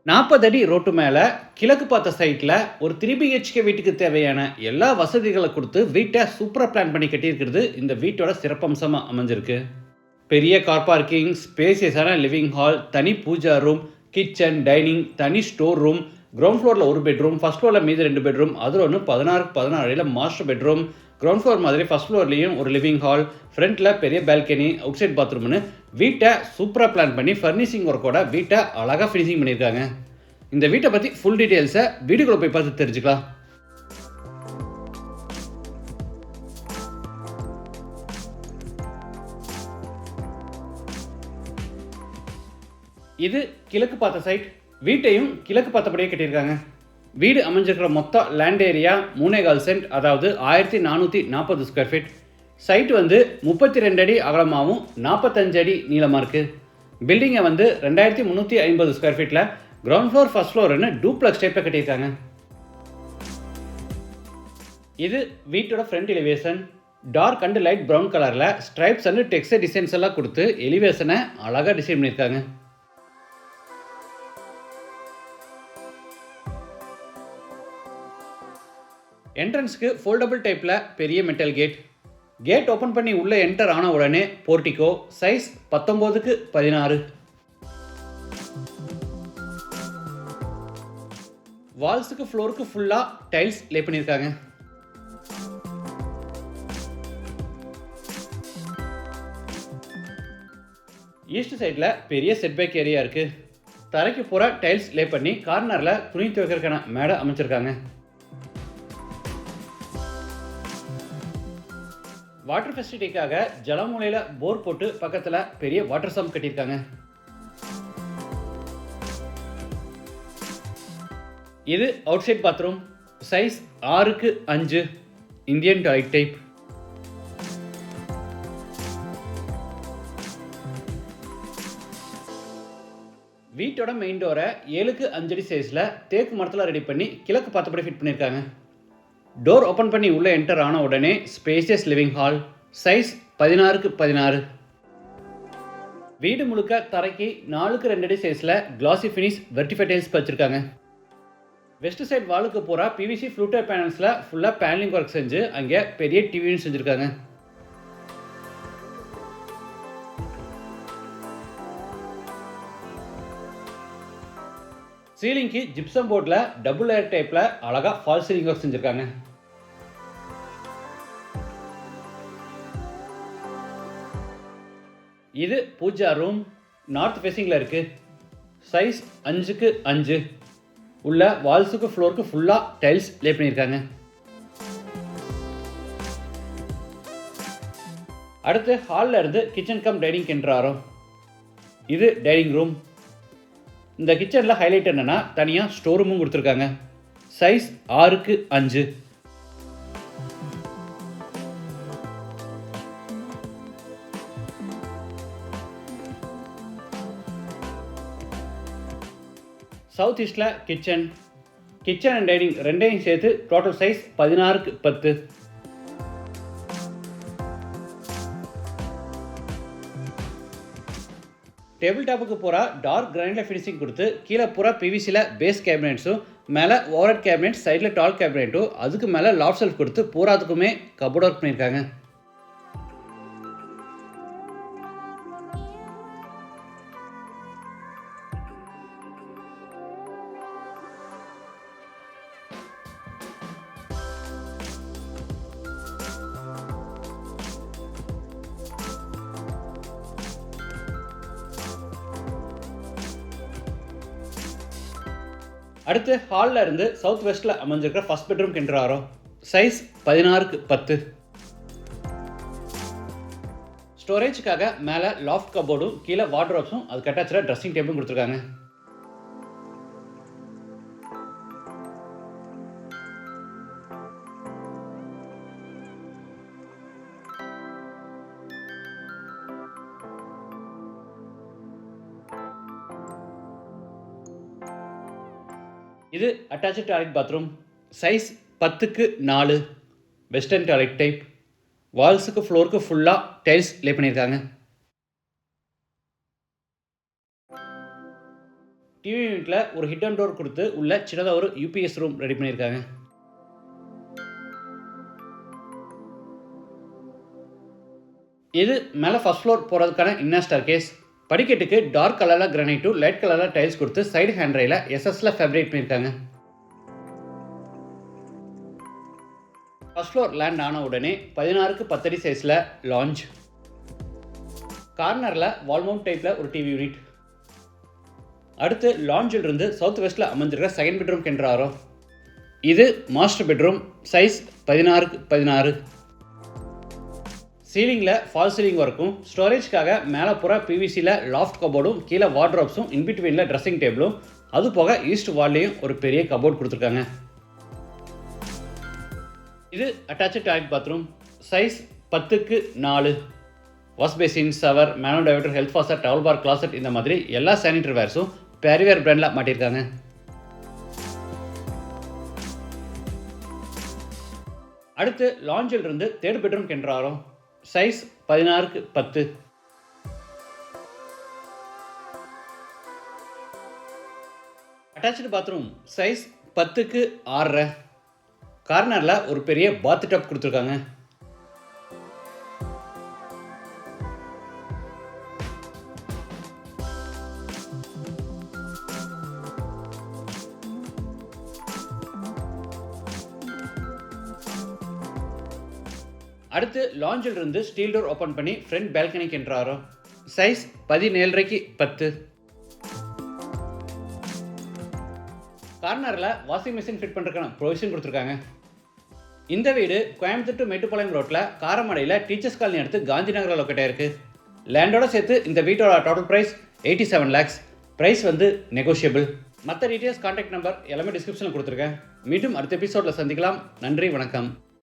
40 அடி ரோட்டு மேல கிழக்கு பார்த்த சைட்ல ஒரு 3 பிஹெச்கே வீட்டுக்கு தேவையான எல்லா வசதிகளை கொடுத்து வீட்டை சூப்பரா பிளான் பண்ணி கட்டியிருக்கிறது இந்த வீட்டோட சிறப்பம்சமா அமைஞ்சிருக்கு. பெரிய கார் பார்க்கிங், ஸ்பேசியஸான லிவிங் ஹால், தனி பூஜா ரூம், கிச்சன், டைனிங், தனி ஸ்டோர் ரூம், கிரவுண்ட் ஃப்ளோரில் ஒரு பெட்ரூம், ஃபர்ஸ்ட் ஃப்ளோரில் மீதி 2 பெட்ரூம், அதில் ஒன்று 16 அடியில் மாஸ்டர் பெட்ரூம், கிரவுண்ட் ஃப்ளோர் மாதிரி ஃபர்ஸ்ட் ஃப்ளோர்லேயும் ஒரு லிவிங் ஹால், ஃப்ரண்ட்டில் பெரிய பால்கனி, அவுட் சைட் பாத்ரூம்னு வீட்டை சூப்பராக பிளான் பண்ணி ஃபர்னிஷிங் ஒர்க்கோட வீட்டை அழகாக ஃபினிஷிங் பண்ணியிருக்காங்க. இந்த வீட்டை பற்றி ஃபுல் டீட்டெயில்ஸை வீடியோக்குள்ள போய் பார்த்து தெரிஞ்சுக்கலாம். இது கிழக்கு பார்த்த சைட். வீட்டையும் கிழக்கு பார்த்தபடியே கட்டியிருக்காங்க. வீடு அமைஞ்சிருக்கிற மொத்த லேண்ட் ஏரியா 3.25 சென்ட், அதாவது 1440 ஸ்கொயர் ஃபீட். சைட் வந்து 32 அடி அகலமாகவும் 45 அடி நீளமாக இருக்குது. பில்டிங்கை வந்து 2350 ஸ்கொயர் ஃபீட்டில் கிரவுண்ட் ஃப்ளோர் ஃபர்ஸ்ட் ஃப்ளோர்னு டூப்ளக்ஸ் டைப்பில் கட்டியிருக்காங்க. இது வீட்டோட front elevation. Dark and light brown கலரில் ஸ்ட்ரைப்ஸ் அண்ட் டெக்ஸ்டர் டிசைன்ஸ் எல்லாம் கொடுத்து எலிவேஷனை அழகாக டிசைன் பண்ணியிருக்காங்க. என்ட்ரன்ஸ்க்கு ஃபோல்டபுள் டைப்பில் பெரிய மெட்டல் கேட். கேட் ஓப்பன் பண்ணி உள்ளே என்டர் ஆன உடனே போர்ட்டிகோ, சைஸ் 19x16. வால்ஸுக்கு ஃப்ளோருக்கு ஃபுல்லாக டைல்ஸ் லே பண்ணியிருக்காங்க. ஈஸ்ட் சைடில் பெரிய செட்பேக் ஏரியா இருக்குது. தரைக்கு பூரா டைல்ஸ் லே பண்ணி கார்னரில் துணி துவைக்கிறதுக்கான மேடை அமைச்சிருக்காங்க. வாட்டர் ஃபெசிலிட்டிக்காக ஜலமூலையில் போர் போட்டு பக்கத்தில் பெரிய வாட்டர் சம்ப் கட்டியிருக்காங்க. இது outside bathroom. Size 6x5 Indian toilet type. வீட்டோட மெயின் டோரை 7x5 அடி சைஸில் தேக்கு மரத்தில் ரெடி பண்ணி கிழக்கு பார்த்தபடி ஃபிட் பண்ணியிருக்காங்க. டோர் ஓப்பன் பண்ணி உள்ளே என்டர் ஆன உடனே spacious living hall. Size 16x16. வீடு முழுக்க தரைக்கு 4x2 அடி சைஸில் கிளாசி ஃபினிஷ் வெர்டிஃபை டைல்ஸ் வச்சுருக்காங்க. வெஸ்ட் சைட் வாலுக்கு பூரா பிவிசி ஃப்ளூட்டர் பேனல்ஸில் ஃபுல்லாக பேனலிங் ஒர்க் செஞ்சு அங்கே பெரிய டிவியும் செஞ்சுருக்காங்க. சீலிங்க்கு ஜிப்சம் போர்டில் டபுள் லேயர் டைப்பில் அழகாக ஃபால் சீலிங் ஒர்க் செஞ்சுருக்காங்க. இது பூஜா ரூம். நார்த் ஃபேஸிங்கில் இருக்குது. Size 5x5. உள்ள வால்ஸுக்கு ஃப்ளோருக்கு ஃபுல்லாக டைல்ஸ் லே பண்ணியிருக்காங்க. அடுத்து ஹாலில் இருந்து கிச்சன் கம் டைனிங் என்ட்ராரோம். இது டைனிங் ரூம். இந்த கிச்சனில் ஹைலைட் என்னென்னா தனியாக ஸ்டோர் ரூமும் கொடுத்துருக்காங்க. Size 6x5. சவுத் ஈஸ்டில் கிச்சன் அண்ட் டைனிங் ரெண்டையும் சேர்த்து டோட்டல் சைஸ் 16x10. டேபிள் டாப்புக்கு பூரா டார்க் கிரானைட்டில் ஃபினிஷிங் கொடுத்து கீழே பூரா பிவிசியில் பேஸ் கேபினெட்ஸும், மேலே ஓவர்ஹெட் கேபினெட், சைடில் டால் கேபினெட்டும், அதுக்கு மேலே லாஃப்ட் ஷெல்ஃப் கொடுத்து பூராத்துக்குமே கபோர்ட் ஒர்க் பண்ணியிருக்காங்க. அடுத்து ஹாலில் இருந்து சவுத் வெஸ்ட்டில் அமைஞ்சிருக்கிற ஃபர்ஸ்ட் பெட்ரூம் என்ட்ராரோம். Size 16x10. ஸ்டோரேஜுக்காக மேலே லாஃப்ட் கபோர்டும் கீழே வார்ட்ரோப்ஸும் அதுக்கு அட்டாச்சில் ட்ரெஸ்ஸிங் டேபிளும் கொடுத்துருக்காங்க. இது attach toilet bathroom. Size 10x4 western toilet type. வால்ஸுக்கு ஃப்ளோருக்கு ஃபுல்லாக டைல்ஸ் லே பண்ணியிருக்காங்க. டிவி யூனிட்டில் ஒரு ஹிடன் டோர் கொடுத்து உள்ள சின்னதாக ஒரு யூபிஎஸ் ரூம் ரெடி பண்ணியிருக்காங்க. இது மேலே ஃபர்ஸ்ட் ஃப்ளோர் போகிறதுக்கான இன்னர் ஸ்டேர்கேஸ். படிக்கட்டுக்கு டார்க் கலரில் கிரானைட்டும் லைட் கலரில் டைல்ஸ் கொடுத்து சைடு ஹேண்ட் ரயில எஸ்எஸ்ல ஃபேப்ரிக் பண்ணியிருக்காங்க. ஃபர்ஸ்ட் ஃப்ளோர் லேண்ட் ஆன உடனே 16க்கு 10 அடி சைஸில் லாஞ்ச். கார்னரில் வால்மவுண்ட் டைப்பில் ஒரு டிவி யூனிட். அடுத்து லாஞ்சில் இருந்து சவுத் வெஸ்ட்டில் அமைஞ்சிருக்கிற செகண்ட் பெட்ரூம் கென்றாரோ. இது மாஸ்டர் பெட்ரூம், சைஸ் 16க்கு 16. சீலிங்கில் ஃபால் சீலிங் ஒர்க்கும், ஸ்டோரேஜ்க்காக மேலே புற பிவிசியில் லாஃப்ட் கபோர்டும், கீழே வார்ட்ரோப்ஸும், இன்பிட்வீனில் ட்ரெஸ்ஸிங் டேபிளும், அது போக ஈஸ்ட் வால்லையும் ஒரு பெரிய கபோர்ட் கொடுத்துருக்காங்க. இது அட்டாச்சு டாய்லெட் பாத்ரூம், சைஸ் 10க்கு 4. Wash basin, shower, manual diverter, health faucet, towel bar, closet இந்த மாதிரி எல்லா சானிட்டரி வேர்ஸும் பேரிவேர் பிராண்டில் மாட்டியிருக்காங்க. அடுத்து லாஞ்சில் இருந்து தேர்ட் பெட்ரூம் கென்றாரோ. சைஸ் 16க்கு 10. அட்டாச்சு பாத்ரூம், சைஸ் 10க்கு 6. கார்னரில் ஒரு பெரிய பாத் டப் கொடுத்துருக்காங்க. அடுத்து லாஞ்சில் இருந்து ஸ்டீல் டோர் ஓப்பன் பண்ணி ஃப்ரண்ட் பால்கனிக்கு என்ட்ராரோ. சைஸ் 17க்கு 10. கார்னரில் வாஷிங் மிஷின் ஃபிட் பண்ணுறதுக்கான ப்ரொவிஷன் கொடுத்துருக்காங்க. இந்த வீடு கோயம்புத்தூர் டு மேட்டுப்பாளையம் ரோட்டில் காரமடையில் டீச்சர்ஸ் காலனி அடுத்து காந்தி நகரில் லொக்கேட் ஆயிருக்கு. லேண்டோட சேர்த்து இந்த வீட்டோட டோட்டல் ப்ரைஸ் 87 lakhs. ப்ரைஸ் வந்து நெகோஷியபிள். மற்ற டீட்டெயில்ஸ், கான்டாக்ட் நம்பர் எல்லாமே டிஸ்கிரிப்ஷனில் கொடுத்துருக்கேன். மீண்டும் அடுத்த எபிசோடில் சந்திக்கலாம். நன்றி, வணக்கம்.